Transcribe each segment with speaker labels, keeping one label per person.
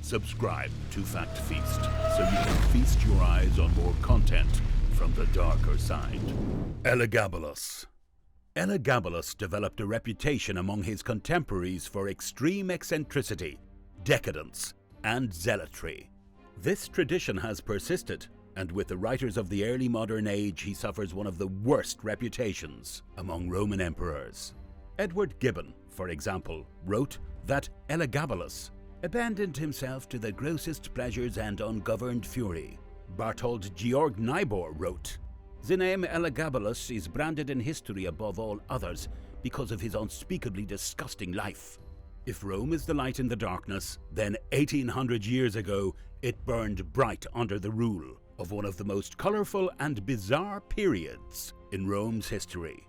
Speaker 1: Subscribe to Fact Feast so you can feast your eyes on more content from the darker side. Elagabalus. Elagabalus developed a reputation among his contemporaries for extreme eccentricity, decadence, and zealotry. This tradition has persisted, and with the writers of the early modern age he suffers one of the worst reputations among Roman emperors. Edward Gibbon, for example, wrote that Elagabalus abandoned himself to the grossest pleasures and ungoverned fury. Barthold Georg Niebuhr wrote, "The name Elagabalus is branded in history above all others because of his unspeakably disgusting life." If Rome is the light in the darkness, then 1800 years ago it burned bright under the rule of one of the most colourful and bizarre periods in Rome's history.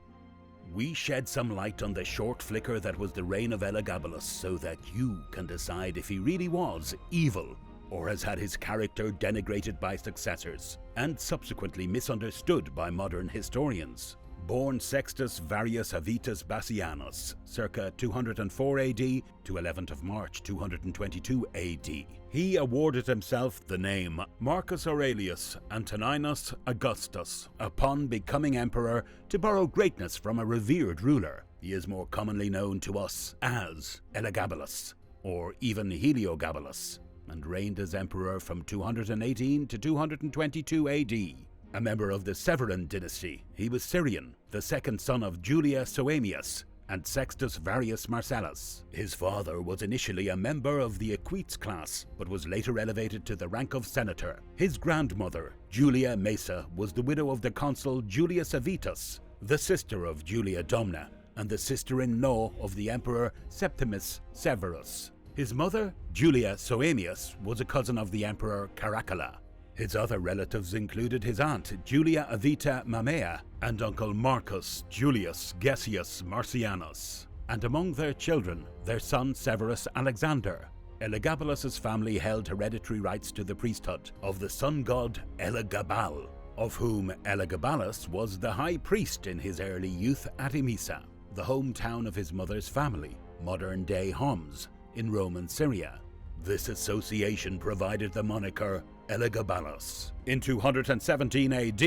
Speaker 1: We shed some light on the short flicker that was the reign of Elagabalus so that you can decide if he really was evil or has had his character denigrated by successors and subsequently misunderstood by modern historians. Born Sextus Varius Avitus Bassianus, circa 204 AD to 11th of March 222 AD, he awarded himself the name Marcus Aurelius Antoninus Augustus upon becoming emperor to borrow greatness from a revered ruler. He is more commonly known to us as Elagabalus, or even Heliogabalus, and reigned as emperor from 218 to 222 AD. A member of the Severan dynasty, he was Syrian, the second son of Julia Soaemius and Sextus Varius Marcellus. His father was initially a member of the equites class, but was later elevated to the rank of senator. His grandmother, Julia Maesa, was the widow of the consul Julius Avitus, the sister of Julia Domna, and the sister-in-law of the emperor Septimus Severus. His mother, Julia Soaemius, was a cousin of the emperor Caracalla. His other relatives included his aunt Julia Avita Mamea and uncle Marcus Julius Gessius Marcianus, and among their children, their son Severus Alexander. Elagabalus's family held hereditary rights to the priesthood of the sun god Elagabal, of whom Elagabalus was the high priest in his early youth at Emesa, the hometown of his mother's family, modern-day Homs, in Roman Syria. This association provided the moniker Elagabalus. In 217 AD,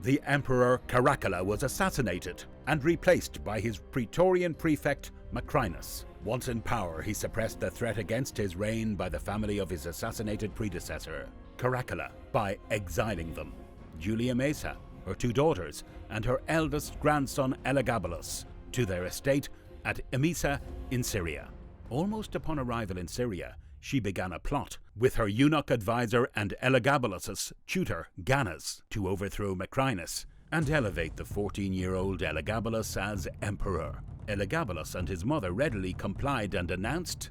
Speaker 1: the emperor Caracalla was assassinated and replaced by his praetorian prefect Macrinus. Once in power, he suppressed the threat against his reign by the family of his assassinated predecessor, Caracalla, by exiling them. Julia Maesa, her two daughters, and her eldest grandson Elagabalus, to their estate at Emesa in Syria. Almost upon arrival in Syria, she began a plot with her eunuch advisor and Elagabalus's tutor, Gannus, to overthrow Macrinus and elevate the 14-year-old Elagabalus as emperor. Elagabalus and his mother readily complied and announced,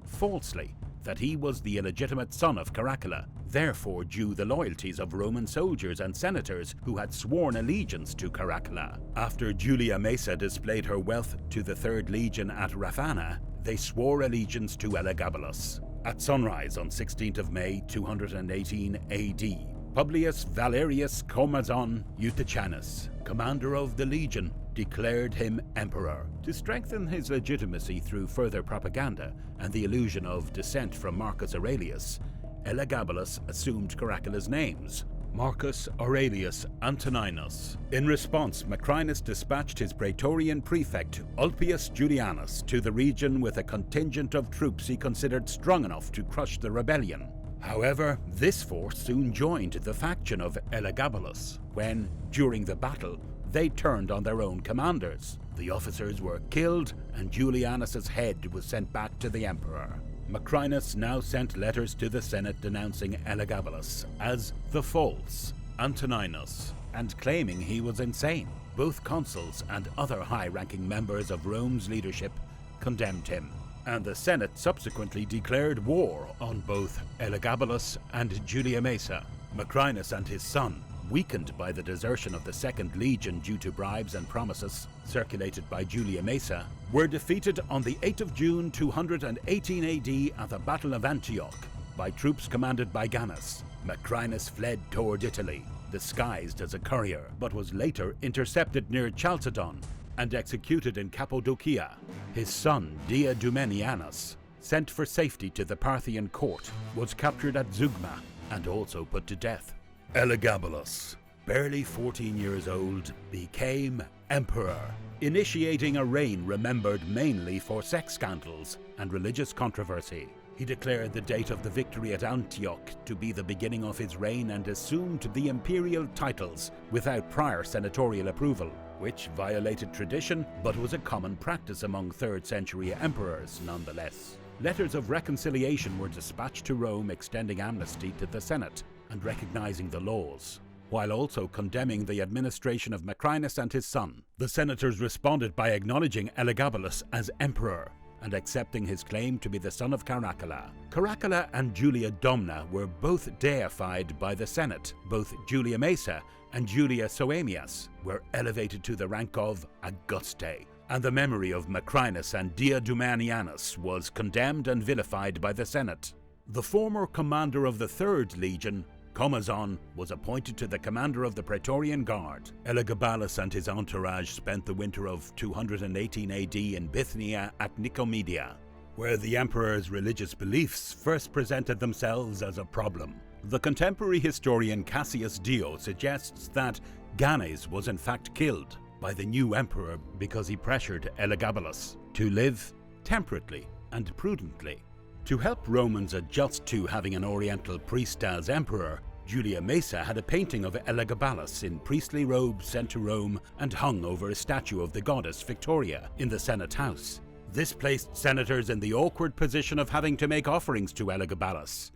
Speaker 1: falsely, that he was the illegitimate son of Caracalla, therefore due the loyalties of Roman soldiers and senators who had sworn allegiance to Caracalla. After Julia Maesa displayed her wealth to the 3rd Legion at Raphana, they swore allegiance to Elagabalus. At sunrise on 16th of May 218 AD, Publius Valerius Comazon Euthychanus, commander of the legion, declared him emperor. To strengthen his legitimacy through further propaganda and the illusion of descent from Marcus Aurelius, Elagabalus assumed Caracalla's names, Marcus Aurelius Antoninus. In response, Macrinus dispatched his praetorian prefect Ulpius Julianus to the region with a contingent of troops he considered strong enough to crush the rebellion. However, this force soon joined the faction of Elagabalus when, during the battle, they turned on their own commanders. The officers were killed and Julianus's head was sent back to the emperor. Macrinus now sent letters to the Senate denouncing Elagabalus as the false Antoninus and claiming he was insane. Both consuls and other high-ranking members of Rome's leadership condemned him, and the Senate subsequently declared war on both Elagabalus and Julia Maesa. Macrinus and his son, weakened by the desertion of the 2nd Legion due to bribes and promises circulated by Julia Maesa, were defeated on the 8th of June 218 AD at the Battle of Antioch by troops commanded by Gannus. Macrinus fled toward Italy, disguised as a courier, but was later intercepted near Chalcedon and executed in Cappadocia. His son Diadumenianus sent for safety to the Parthian court, was captured at Zeugma and also put to death. Elagabalus, barely 14 years old, became emperor, initiating a reign remembered mainly for sex scandals and religious controversy. He declared the date of the victory at Antioch to be the beginning of his reign and assumed the imperial titles without prior senatorial approval, which violated tradition but was a common practice among 3rd century emperors nonetheless. Letters of reconciliation were dispatched to Rome extending amnesty to the Senate and recognizing the laws, while also condemning the administration of Macrinus and his son. The senators responded by acknowledging Elagabalus as emperor and accepting his claim to be the son of Caracalla. Caracalla and Julia Domna were both deified by the Senate. Both Julia Mesa and Julia Soaemias were elevated to the rank of Augustae, and the memory of Macrinus and Diadumanianus was condemned and vilified by the Senate. The former commander of the 3rd Legion, Commodus, was appointed to the commander of the Praetorian Guard. Elagabalus and his entourage spent the winter of 218 AD in Bithynia at Nicomedia, where the emperor's religious beliefs first presented themselves as a problem. The contemporary historian Cassius Dio suggests that Ganes was in fact killed by the new emperor because he pressured Elagabalus to live temperately and prudently. To help Romans adjust to having an oriental priest as emperor, Julia Mesa had a painting of Elagabalus in priestly robes sent to Rome and hung over a statue of the goddess Victoria in the Senate house. This placed senators in the awkward position of having to make offerings to Elagabalus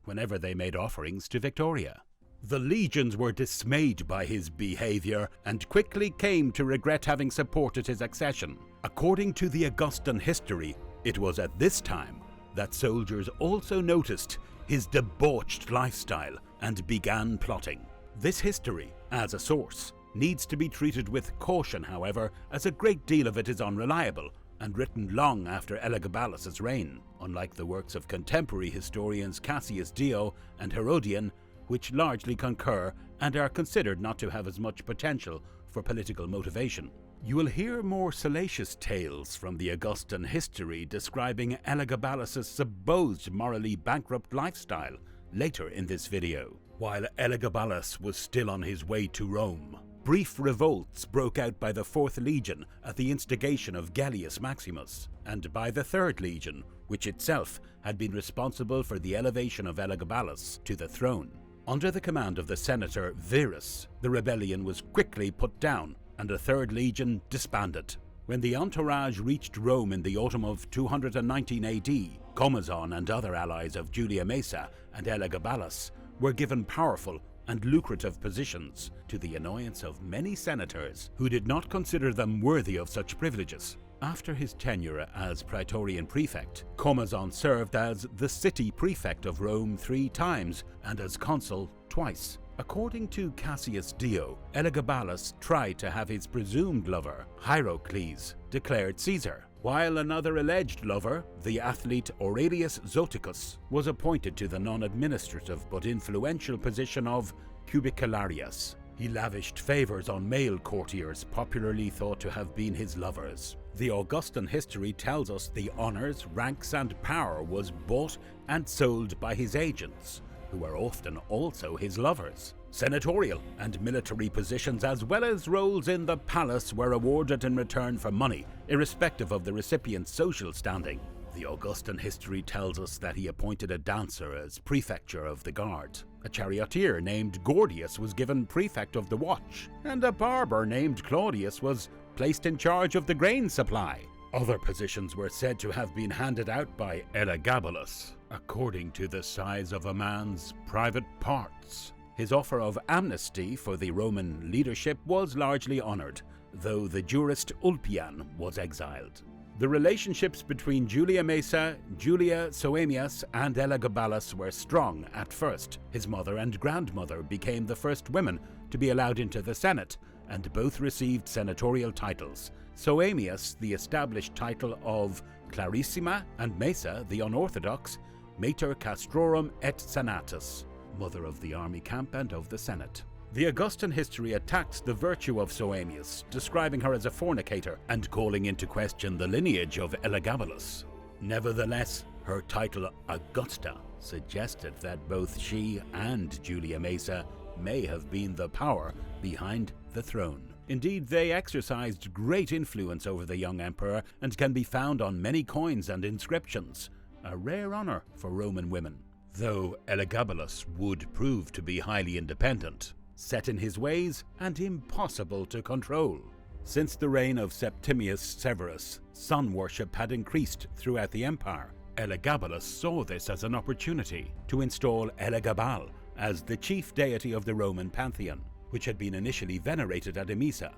Speaker 1: whenever they made offerings to Victoria. The legions were dismayed by his behavior and quickly came to regret having supported his accession. According to the Augustan history, it was at this time that soldiers also noticed his debauched lifestyle and began plotting. This history, as a source, needs to be treated with caution, however, as a great deal of it is unreliable and written long after Elagabalus' reign, unlike the works of contemporary historians Cassius Dio and Herodian, which largely concur and are considered not to have as much potential for political motivation. You will hear more salacious tales from the Augustan history describing Elagabalus' supposed morally bankrupt lifestyle later in this video. While Elagabalus was still on his way to Rome, brief revolts broke out by the 4th Legion at the instigation of Gellius Maximus, and by the 3rd Legion, which itself had been responsible for the elevation of Elagabalus to the throne. Under the command of the senator Verus, the rebellion was quickly put down and the 3rd Legion disbanded. When the entourage reached Rome in the autumn of 219 AD, Commodus and other allies of Julia Mesa and Elagabalus were given powerful and lucrative positions, to the annoyance of many senators who did not consider them worthy of such privileges. After his tenure as Praetorian Prefect, Commodus served as the city prefect of Rome 3 times and as consul twice. According to Cassius Dio, Elagabalus tried to have his presumed lover, Hierocles, declared Caesar, while another alleged lover, the athlete Aurelius Zoticus, was appointed to the non-administrative but influential position of Cubicularius. He lavished favors on male courtiers popularly thought to have been his lovers. The Augustan history tells us the honors, ranks, and power was bought and sold by his agents, who were often also his lovers. Senatorial and military positions as well as roles in the palace were awarded in return for money, irrespective of the recipient's social standing. The Augustan history tells us that he appointed a dancer as prefecture of the guard. A charioteer named Gordius was given prefect of the watch, and a barber named Claudius was placed in charge of the grain supply. Other positions were said to have been handed out by Elagabalus, according to the size of a man's private parts. His offer of amnesty for the Roman leadership was largely honored, though the jurist Ulpian was exiled. The relationships between Julia Mesa, Julia Soaemias, and Elagabalus were strong at first. His mother and grandmother became the first women to be allowed into the Senate, and both received senatorial titles. Soaemias, the established title of Clarissima, and Mesa, the unorthodox, Mater Castrorum et Senatus, mother of the army camp and of the Senate. The Augustan history attacks the virtue of Soaemias, describing her as a fornicator and calling into question the lineage of Elagabalus. Nevertheless, Her title Augusta suggested that both she and Julia Mesa may have been the power behind the throne. Indeed, they exercised great influence over the young emperor and can be found on many coins and inscriptions, a rare honor for Roman women. Though Elagabalus would prove to be highly independent, set in his ways, and impossible to control. Since the reign of Septimius Severus, sun worship had increased throughout the empire. Elagabalus saw this as an opportunity to install Elagabal as the chief deity of the Roman pantheon, which had been initially venerated at Emesa.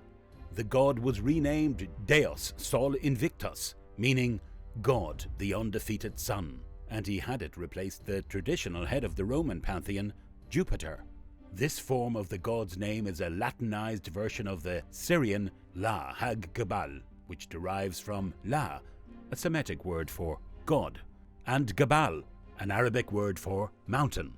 Speaker 1: The god was renamed Deus Sol Invictus, meaning God, the undefeated sun, and he had it replace the traditional head of the Roman pantheon, Jupiter. This form of the god's name is a Latinized version of the Syrian La Hag Gabal, which derives from La, a Semitic word for God, and Gabal, an Arabic word for mountain,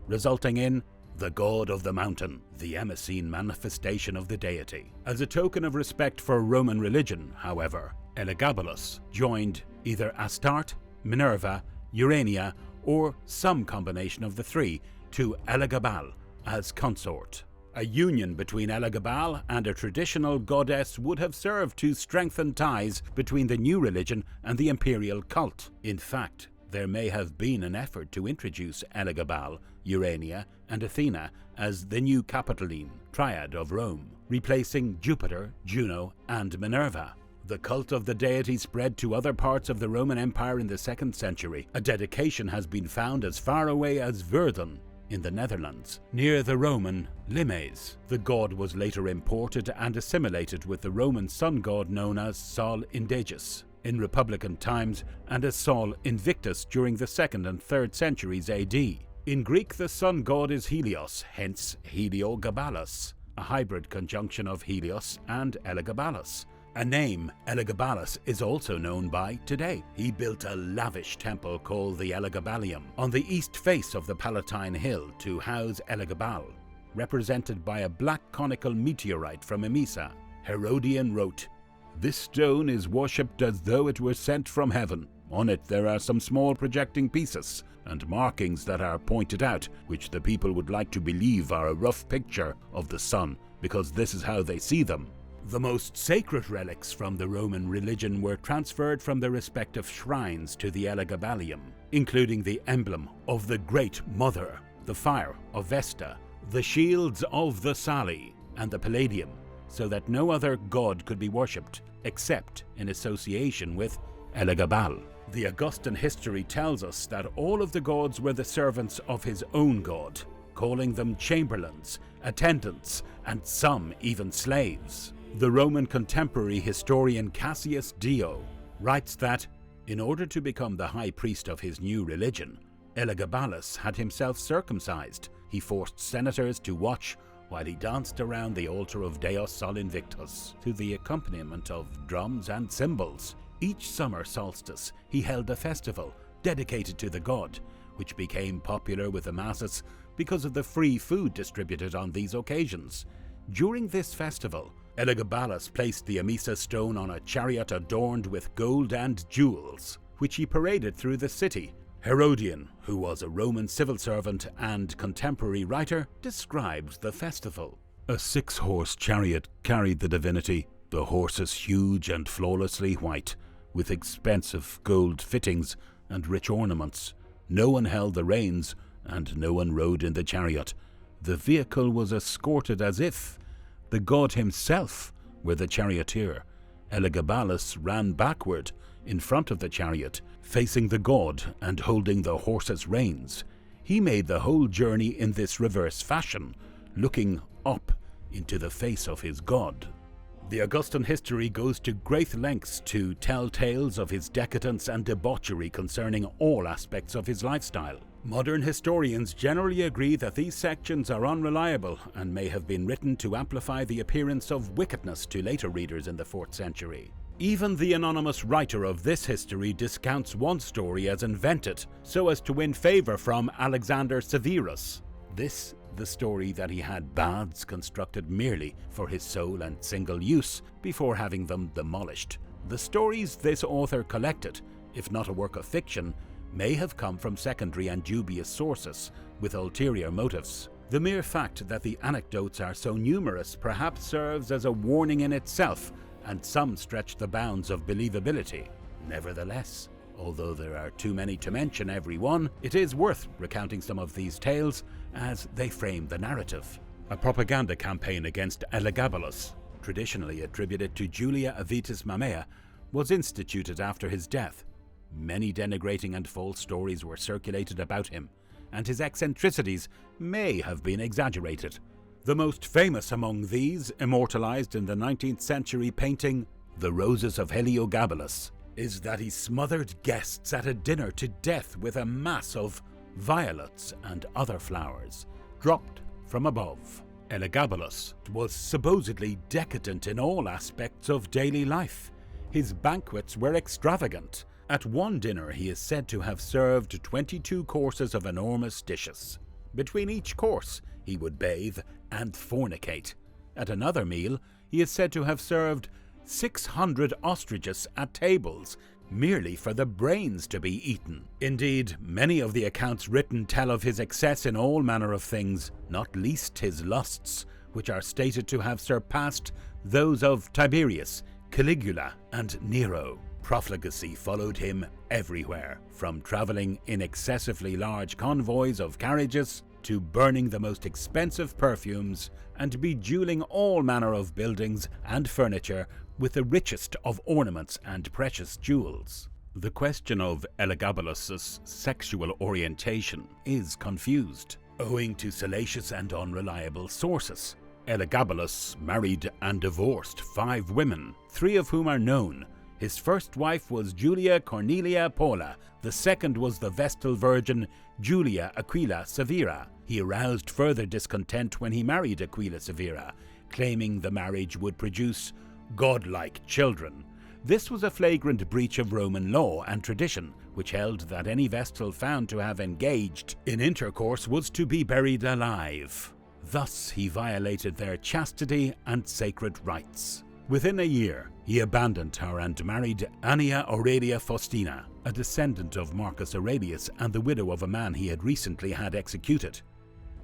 Speaker 1: resulting in the god of the mountain, the Emesene manifestation of the deity. As a token of respect for Roman religion, however, Elagabalus joined either Astarte, Minerva, Urania, or some combination of the three to Elagabal as consort. A union between Elagabal and a traditional goddess would have served to strengthen ties between the new religion and the imperial cult. In fact, there may have been an effort to introduce Elagabal, Urania, and Athena as the new Capitoline triad of Rome, replacing Jupiter, Juno, and Minerva. The cult of the deity spread to other parts of the Roman Empire in the 2nd century. A dedication has been found as far away as Verden in the Netherlands, near the Roman Limes. The god was later imported and assimilated with the Roman sun god known as Sol Indegus in Republican times and as Sol Invictus during the 2nd and 3rd centuries AD. In Greek, the sun god is Helios, hence Heliogabalus, a hybrid conjunction of Helios and Elagabalus. A name Elagabalus is also known by today. He built a lavish temple called the Elagabalium on the east face of the Palatine Hill to house Elagabal, represented by a black conical meteorite from Emesa. Herodian wrote, "This stone is worshipped as though it were sent from heaven. On it there are some small projecting pieces and markings that are pointed out, which the people would like to believe are a rough picture of the sun, because this is how they see them." The most sacred relics from the Roman religion were transferred from their respective shrines to the Elagabalium, including the emblem of the Great Mother, the fire of Vesta, the shields of the Sali, and the Palladium, so that no other god could be worshipped except in association with Elagabal. The Augustan history tells us that all of the gods were the servants of his own god, calling them chamberlains, attendants, and some even slaves. The Roman contemporary historian Cassius Dio writes that, in order to become the high priest of his new religion, Elagabalus had himself circumcised. He forced senators to watch while he danced around the altar of Deus Sol Invictus to the accompaniment of drums and cymbals. Each summer solstice, he held a festival dedicated to the god, which became popular with the masses because of the free food distributed on these occasions. During this festival, Elagabalus placed the Emesa stone on a chariot adorned with gold and jewels, which he paraded through the city. Herodian, who was a Roman civil servant and contemporary writer, describes the festival. A 6-horse chariot carried the divinity, the horses huge and flawlessly white, with expensive gold fittings and rich ornaments. No one held the reins, and no one rode in the chariot. The vehicle was escorted as if the god himself were the charioteer. Elagabalus ran backward in front of the chariot, facing the god and holding the horse's reins. He made the whole journey in this reverse fashion, looking up into the face of his god. The Augustan history goes to great lengths to tell tales of his decadence and debauchery concerning all aspects of his lifestyle. Modern historians generally agree that these sections are unreliable and may have been written to amplify the appearance of wickedness to later readers in the 4th century. Even the anonymous writer of this history discounts one story as invented so as to win favor from Alexander Severus. This the story that he had baths constructed merely for his sole and single use before having them demolished. The stories this author collected, if not a work of fiction, may have come from secondary and dubious sources with ulterior motives. The mere fact that the anecdotes are so numerous perhaps serves as a warning in itself, and some stretch the bounds of believability. Nevertheless, although there are too many to mention every one, it is worth recounting some of these tales as they frame the narrative. A propaganda campaign against Elagabalus, traditionally attributed to Julia Avitus Mamea, was instituted after his death. Many denigrating and false stories were circulated about him, and his eccentricities may have been exaggerated. The most famous among these, immortalized in the 19th century painting The Roses of Heliogabalus, is that he smothered guests at a dinner to death with a mass of violets and other flowers dropped from above. Elagabalus was supposedly decadent in all aspects of daily life. His banquets were extravagant. At one dinner he is said to have served 22 courses of enormous dishes. Between each course he would bathe and fornicate. At another meal he is said to have served 600 ostriches at tables, merely for the brains to be eaten. Indeed, many of the accounts written tell of his excess in all manner of things, not least his lusts, which are stated to have surpassed those of Tiberius, Caligula, and Nero. Profligacy followed him everywhere, from travelling in excessively large convoys of carriages to burning the most expensive perfumes and bejeweling all manner of buildings and furniture with the richest of ornaments and precious jewels. The question of Elagabalus's sexual orientation is confused, owing to salacious and unreliable sources. Elagabalus married and divorced 5 women, 3 of whom are known. His first wife was Julia Paula, the second was the Vestal Virgin Julia Aquilia Severa. He aroused further discontent when he married Aquilia Severa, claiming the marriage would produce godlike children. This was a flagrant breach of Roman law and tradition, which held that any Vestal found to have engaged in intercourse was to be buried alive. Thus he violated their chastity and sacred rites. Within a year, he abandoned her and married Annia Aurelia Faustina, a descendant of Marcus Aurelius and the widow of a man he had recently had executed.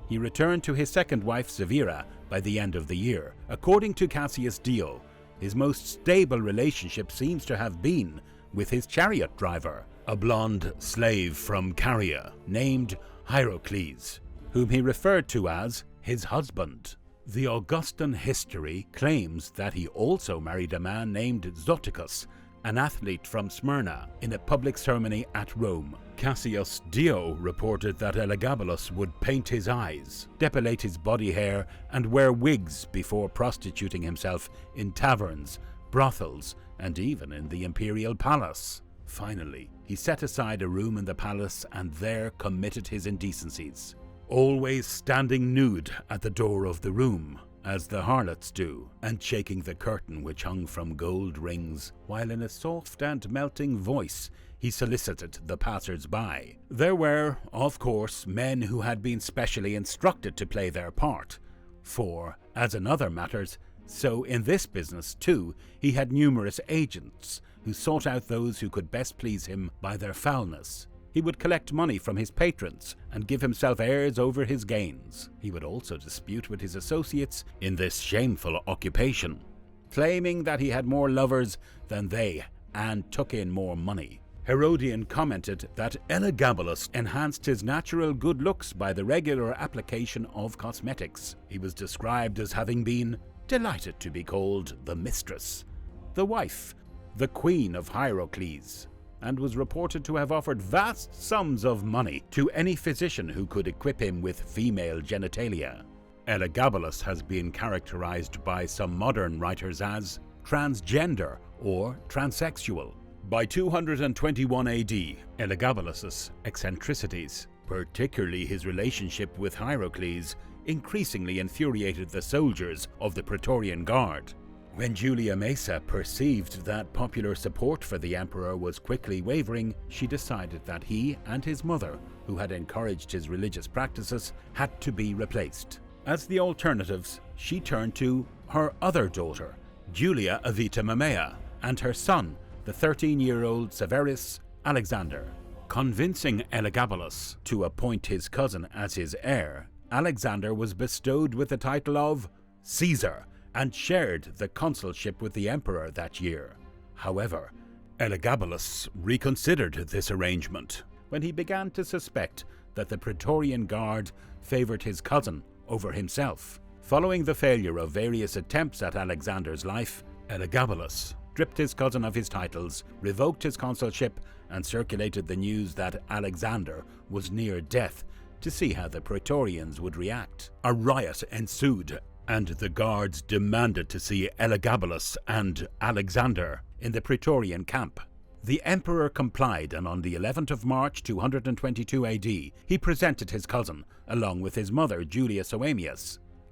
Speaker 1: He returned to his second wife Severa by the end of the year. According to Cassius Dio, his most stable relationship seems to have been with his chariot driver, a blonde slave from Caria named Hierocles, whom he referred to as his husband. The Augustan history claims that he also married a man named Zoticus, an athlete from Smyrna, in a public ceremony at Rome. Cassius Dio reported that Elagabalus would paint his eyes, depilate his body hair, and wear wigs before prostituting himself in taverns, brothels, and even in the imperial palace. Finally, he set aside a room in the palace and there committed his indecencies, always standing nude at the door of the room, as the harlots do, and shaking the curtain which hung from gold rings, while in a soft and melting voice he solicited the passers-by. There were, of course, men who had been specially instructed to play their part, for, as in other matters, so in this business too, he had numerous agents who sought out those who could best please him by their foulness. He would collect money from his patrons and give himself airs over his gains. He would also dispute with his associates in this shameful occupation, claiming that he had more lovers than they and took in more money. Herodian commented that Elagabalus enhanced his natural good looks by the regular application of cosmetics. He was described as having been delighted to be called the mistress, the wife, the queen of Hierocles, and was reported to have offered vast sums of money to any physician who could equip him with female genitalia. Elagabalus has been characterized by some modern writers as transgender or transsexual. By 221 AD, Elagabalus's eccentricities, particularly his relationship with Hierocles, increasingly infuriated the soldiers of the Praetorian Guard. When Julia Mesa perceived that popular support for the emperor was quickly wavering, she decided that he and his mother, who had encouraged his religious practices, had to be replaced. As the alternatives, she turned to her other daughter, Julia Avita Mamea, and her son, the 13-year-old Severus Alexander. Convincing Elagabalus to appoint his cousin as his heir, Alexander was bestowed with the title of Caesar and shared the consulship with the emperor that year. However, Elagabalus reconsidered this arrangement when he began to suspect that the Praetorian Guard favored his cousin over himself. Following the failure of various attempts at Alexander's life, Elagabalus stripped his cousin of his titles, revoked his consulship, and circulated the news that Alexander was near death to see how the Praetorians would react. A riot ensued, and the guards demanded to see Elagabalus and Alexander in the Praetorian camp. The emperor complied, and on the 11th of March 222 AD, he presented his cousin, along with his mother Julia Paula.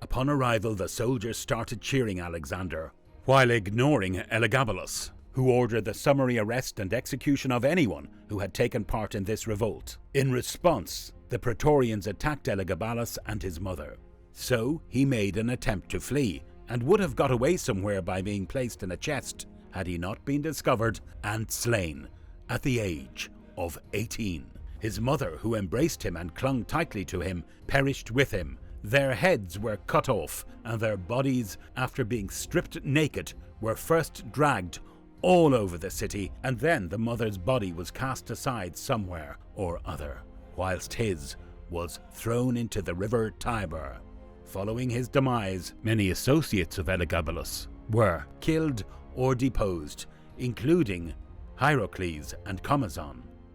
Speaker 1: Upon arrival, the soldiers started cheering Alexander, while ignoring Elagabalus, who ordered the summary arrest and execution of anyone who had taken part in this revolt. In response, the Praetorians attacked Elagabalus and his mother. So he made an attempt to flee, and would have got away somewhere by being placed in a chest, had he not been discovered and slain at the age of 18. His mother, who embraced him and clung tightly to him, perished with him. Their heads were cut off, and their bodies, after being stripped naked, were first dragged all over the city, and then the mother's body was cast aside somewhere or other, whilst his was thrown into the river Tiber. Following his demise, many associates of Elagabalus were killed or deposed, including Hierocles and Commodus.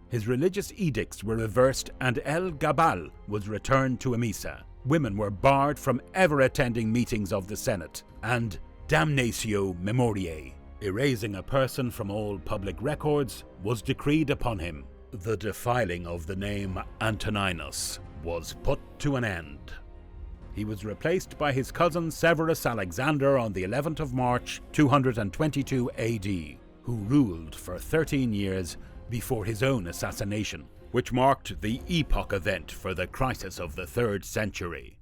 Speaker 1: His religious edicts were reversed, and Elagabalus was returned to Emesa. Women were barred from ever attending meetings of the Senate, and damnatio memoriae, erasing a person from all public records, was decreed upon him. The defiling of the name Antoninus was put to an end. He was replaced by his cousin Severus Alexander on the 11th of March 222 AD, who ruled for 13 years before his own assassination, which marked the epoch event for the crisis of the 3rd century.